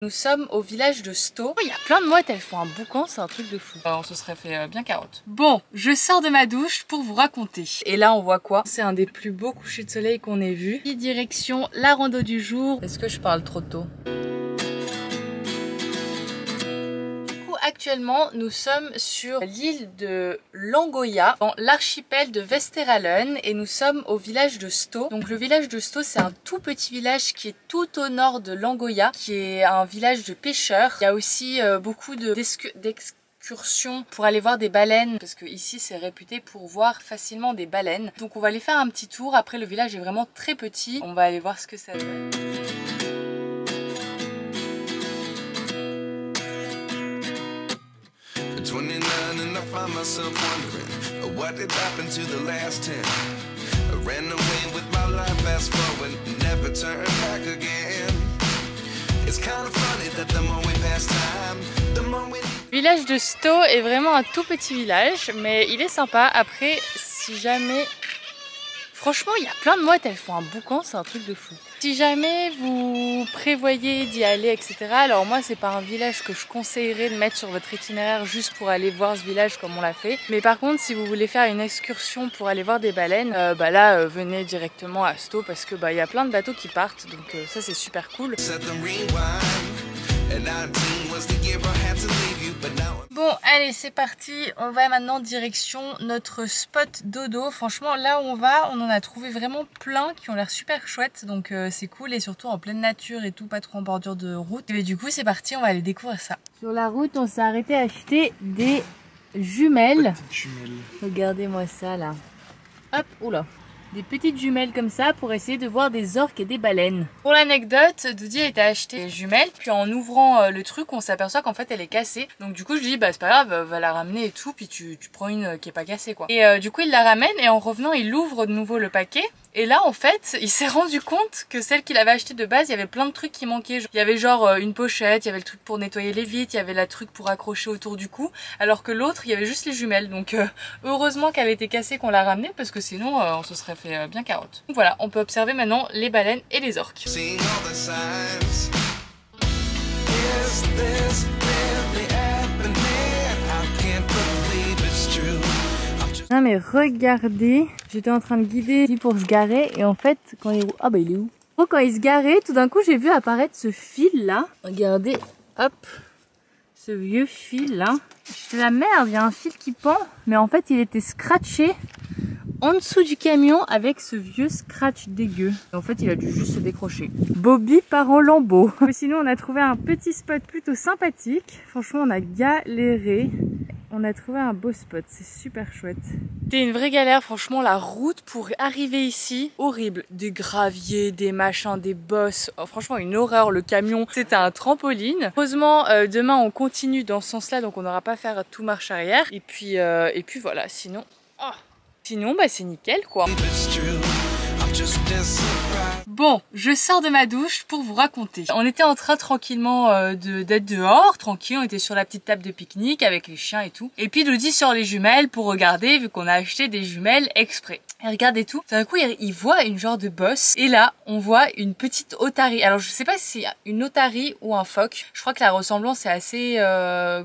Nous sommes au village de Sto. Il y a plein de mouettes, elles font un boucan, c'est un truc de fou. On se serait fait bien carotte. Bon, je sors de ma douche pour vous raconter. Et là, on voit quoi? C'est un des plus beaux couchers de soleil qu'on ait vu. Direction la rando du jour. Est-ce que je parle trop tôt? Actuellement, nous sommes sur l'île de Langoya, dans l'archipel de Vesteralen, et nous sommes au village de Sto. Donc le village de Sto, c'est un tout petit village qui est tout au nord de Langoya, qui est un village de pêcheurs. Il y a aussi beaucoup d'excursions pour aller voir des baleines, parce que ici c'est réputé pour voir facilement des baleines. Donc on va aller faire un petit tour. Après, le village est vraiment très petit. On va aller voir ce que ça donne. Find myself wondering what did happen to the last 10. I ran away with my life, fast forward, never turn back again. It's kind of funny that the more we pass time, the more we... Le village de Sto est vraiment un tout petit village, mais il est sympa. Après, si jamais... Franchement, il y a plein de mouettes, elles font un boucan, c'est un truc de fou. Si jamais vous prévoyez d'y aller, etc. Alors moi, c'est pas un village que je conseillerais de mettre sur votre itinéraire juste pour aller voir ce village comme on l'a fait. Mais par contre, si vous voulez faire une excursion pour aller voir des baleines, venez directement à Sto parce que y a plein de bateaux qui partent. Donc ça, c'est super cool. Bon, allez, c'est parti. On va maintenant direction notre spot dodo. Franchement, là où on va, on en a trouvé vraiment plein qui ont l'air super chouettes. Donc c'est cool et surtout en pleine nature et tout, pas trop en bordure de route. Et du coup, c'est parti, on va aller découvrir ça. Sur la route, on s'est arrêté à acheter des jumelles. Petites jumelles. Regardez-moi ça là. Hop, oula. Des petites jumelles comme ça pour essayer de voir des orques et des baleines. Pour l'anecdote, Dodi a été acheter des jumelles, puis en ouvrant le truc, on s'aperçoit qu'en fait elle est cassée. Donc du coup je lui dis c'est pas grave, va la ramener et tout, puis tu prends une qui est pas cassée quoi. Et du coup il la ramène et en revenant il ouvre de nouveau le paquet. Et là en fait il s'est rendu compte que celle qu'il avait achetée de base, il y avait plein de trucs qui manquaient. Il y avait genre une pochette, il y avait le truc pour nettoyer les vitres, il y avait le truc pour accrocher autour du cou. Alors que l'autre il y avait juste les jumelles. Donc heureusement qu'elle était cassée qu'on l'a ramenée parce que sinon on se serait fait bien carotte. Donc voilà, on peut observer maintenant les baleines et les orques. Non mais regardez, j'étais en train de guider ici pour se garer et en fait quand il... Ah bah il est où? Oh, quand il se garait, tout d'un coup j'ai vu apparaître ce fil là. Regardez, hop, ce vieux fil là. J'étais la merde, il y a un fil qui pend, mais en fait il était scratché en dessous du camion avec ce vieux scratch dégueu. Et en fait il a dû juste se décrocher. Bobby part en lambeaux. Sinon on a trouvé un petit spot plutôt sympathique. Franchement on a galéré. On a trouvé un beau spot, c'est super chouette. C'était une vraie galère, franchement, la route pour arriver ici, horrible. Des graviers, des machins, des bosses, oh, franchement une horreur, le camion, c'était un trampoline. Heureusement, demain on continue dans ce sens-là, donc on n'aura pas à faire tout marche arrière. Et puis voilà, sinon, c'est nickel quoi. Bon, je sors de ma douche pour vous raconter. On était en train tranquillement d'être dehors, tranquille, on était sur la petite table de pique-nique avec les chiens et tout. Et puis Dodi sort les jumelles pour regarder, vu qu'on a acheté des jumelles exprès. Et regardez tout. D'un coup, il voit une genre de bosse. Et là, on voit une petite otarie. Alors, je sais pas si c'est une otarie ou un phoque. Je crois que la ressemblance est assez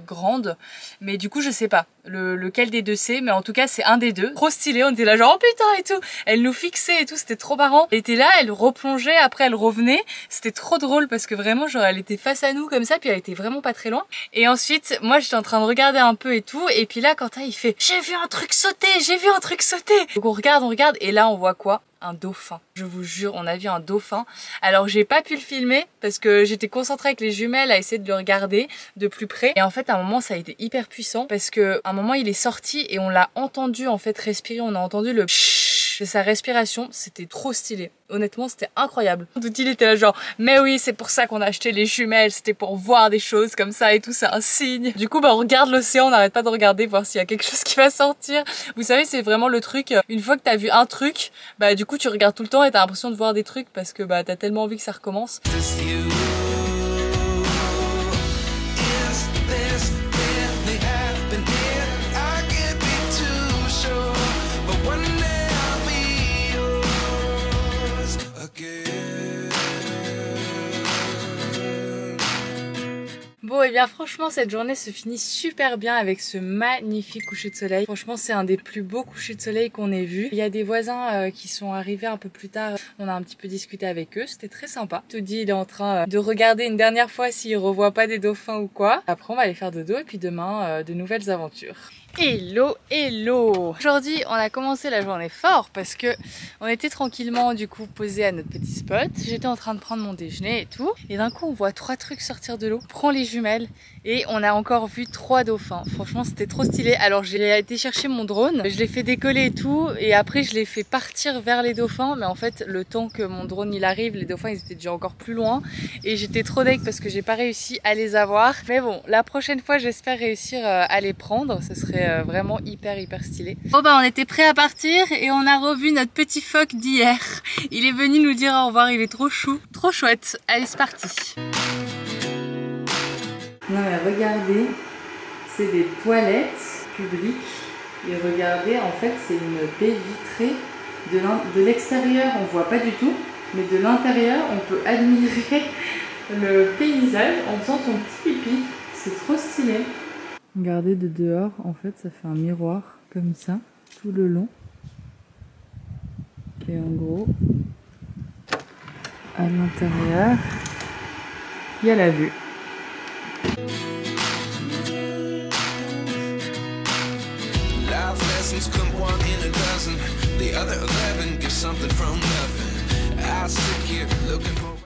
grande. Mais du coup, je sais pas lequel des deux c'est. Mais en tout cas, c'est un des deux. Trop stylé. On était là genre, oh putain et tout. Elle nous fixait et tout. C'était trop marrant. Elle était là, elle replongeait. Après, elle revenait. C'était trop drôle parce que vraiment, genre, elle était face à nous comme ça. Puis elle était vraiment pas très loin. Et ensuite, moi, j'étais en train de regarder un peu et tout. Et puis là, Quentin, il fait, j'ai vu un truc sauter. J'ai vu un truc sauter. Donc, on regarde et là on voit quoi? Un dauphin. Je vous jure, on a vu un dauphin. Alors j'ai pas pu le filmer parce que j'étais concentrée avec les jumelles à essayer de le regarder de plus près. Et en fait à un moment ça a été hyper puissant parce que à un moment il est sorti et on l'a entendu en fait respirer. On a entendu le pshhh de sa respiration. C'était trop stylé. Honnêtement c'était incroyable. Tout il était là genre mais oui c'est pour ça qu'on a acheté les jumelles. C'était pour voir des choses comme ça et tout. C'est un signe. Du coup on regarde l'océan. On n'arrête pas de regarder voir s'il y a quelque chose qui va sortir. Vous savez c'est vraiment le truc. Une fois que t'as vu un truc du coup tu regardes tout le temps et t'as l'impression de voir des trucs parce que t'as tellement envie que ça recommence. Bon et bien franchement cette journée se finit super bien avec ce magnifique coucher de soleil. Franchement c'est un des plus beaux couchers de soleil qu'on ait vu. Il y a des voisins qui sont arrivés un peu plus tard. On a un petit peu discuté avec eux, c'était très sympa. Toddy il est en train de regarder une dernière fois s'il revoit pas des dauphins ou quoi. Après on va aller faire dodo et puis demain de nouvelles aventures. Hello, hello! Aujourd'hui, on a commencé la journée fort parce que on était tranquillement du coup posé à notre petit spot. J'étais en train de prendre mon déjeuner et tout. Et d'un coup, on voit 3 trucs sortir de l'eau. On prend les jumelles et on a encore vu 3 dauphins. Franchement, c'était trop stylé. Alors, j'ai été chercher mon drone. Je l'ai fait décoller et tout. Et après, je l'ai fait partir vers les dauphins. Mais en fait, le temps que mon drone il arrive, les dauphins ils étaient déjà encore plus loin. Et j'étais trop deg parce que j'ai pas réussi à les avoir. Mais bon, la prochaine fois, j'espère réussir à les prendre. Ce serait vraiment hyper stylé. Bon bah on était prêt à partir et on a revu notre petit phoque d'hier. Il est venu nous dire au revoir, il est trop chou, trop chouette. Allez c'est parti. Non mais regardez, c'est des toilettes publiques et regardez en fait c'est une baie vitrée. De l'extérieur on voit pas du tout, mais de l'intérieur on peut admirer le paysage en faisant son petit pipi. C'est trop stylé. Regardez de dehors, en fait ça fait un miroir comme ça, tout le long. Et en gros, à l'intérieur, il y a la vue.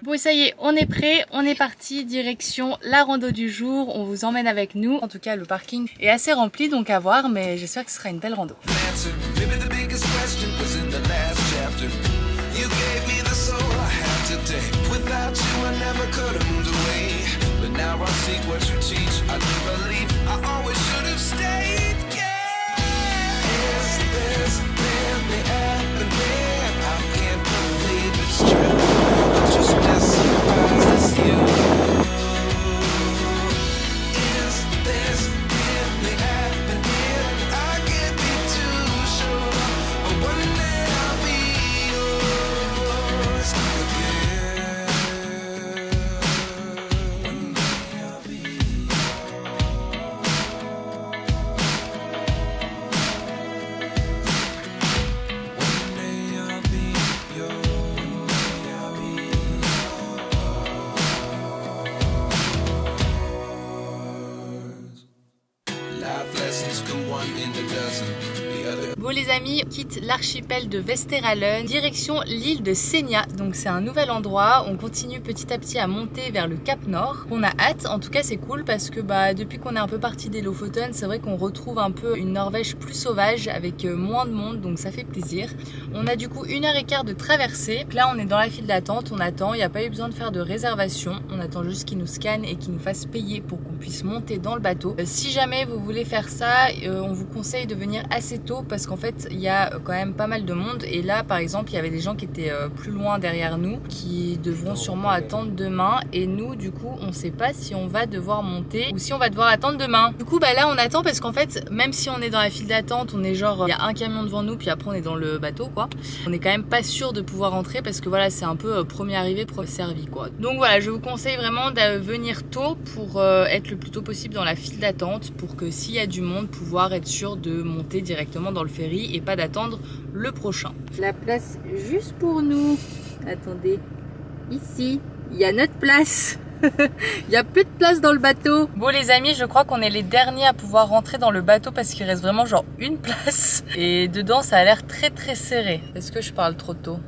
Bon ça y est, on est prêt, on est parti, direction la rando du jour, on vous emmène avec nous. En tout cas le parking est assez rempli donc à voir, mais j'espère que ce sera une belle rando. Bon les amis, on quitte l'archipel de Westeralen, direction l'île de Senja. Donc c'est un nouvel endroit, on continue petit à petit à monter vers le Cap Nord. On a hâte, en tout cas c'est cool parce que depuis qu'on est un peu parti des Lofoten, c'est vrai qu'on retrouve un peu une Norvège plus sauvage avec moins de monde, donc ça fait plaisir. On a du coup 1h15 de traversée. Là on est dans la file d'attente, on attend, il n'y a pas eu besoin de faire de réservation. On attend juste qu'ils nous scannent et qu'ils nous fassent payer pour qu'on puisse monter dans le bateau. Si jamais vous voulez faire ça, on vous conseille de venir assez tôt parce qu'en fait il y a quand même pas mal de monde et là par exemple il y avait des gens qui étaient plus loin derrière nous qui devront sûrement attendre demain et nous du coup on sait pas si on va devoir monter ou si on va devoir attendre demain. Du coup là on attend parce qu'en fait même si on est dans la file d'attente, on est genre il y a un camion devant nous puis après on est dans le bateau quoi. On est quand même pas sûr de pouvoir rentrer parce que voilà c'est un peu premier arrivé premier servi quoi. Donc voilà je vous conseille vraiment de venir tôt pour être le plus tôt possible dans la file d'attente pour que s'il y a du monde pouvoir être sûr de monter directement dans le ferry et pas d'attendre le prochain. La place juste pour nous. Attendez, ici, il y a notre place. Il y a plus de place dans le bateau. Bon les amis, je crois qu'on est les derniers à pouvoir rentrer dans le bateau parce qu'il reste vraiment genre une place. Et dedans ça a l'air très serré. Est-ce que je parle trop tôt?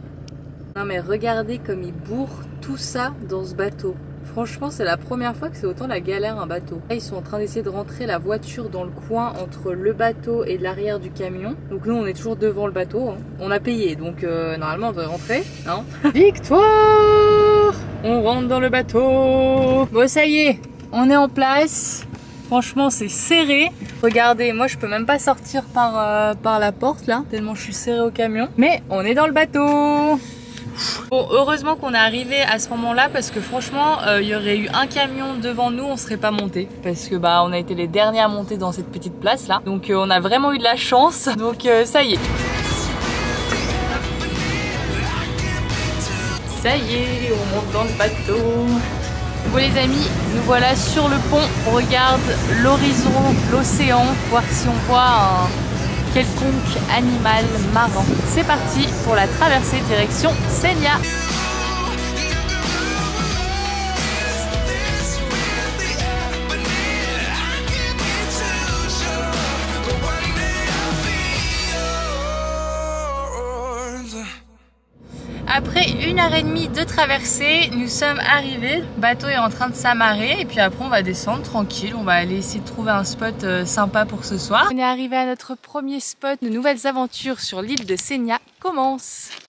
Non mais regardez comme ils bourrent tout ça dans ce bateau. Franchement, c'est la première fois que c'est autant la galère un bateau. Là, ils sont en train d'essayer de rentrer la voiture dans le coin entre le bateau et l'arrière du camion. Donc nous, on est toujours devant le bateau. Hein. On a payé, donc normalement, on devrait rentrer. Hein. Victoire! On rentre dans le bateau. Bon, ça y est, on est en place. Franchement, c'est serré. Regardez, moi, je peux même pas sortir par la porte, là, tellement je suis serrée au camion. Mais on est dans le bateau. Bon, heureusement qu'on est arrivé à ce moment-là parce que franchement, il y aurait eu un camion devant nous, on serait pas monté parce que on a été les derniers à monter dans cette petite place là. Donc on a vraiment eu de la chance. Donc ça y est. Ça y est, on monte dans le bateau. Bon les amis, nous voilà sur le pont, on regarde l'horizon, l'océan, voir si on voit un quelconque animal marin. C'est parti pour la traversée direction Sénia. Après 1h30 de traversée, nous sommes arrivés. Le bateau est en train de s'amarrer et puis après on va descendre tranquille. On va aller essayer de trouver un spot sympa pour ce soir. On est arrivé à notre premier spot. De nouvelles aventures sur l'île de Sénia commencent.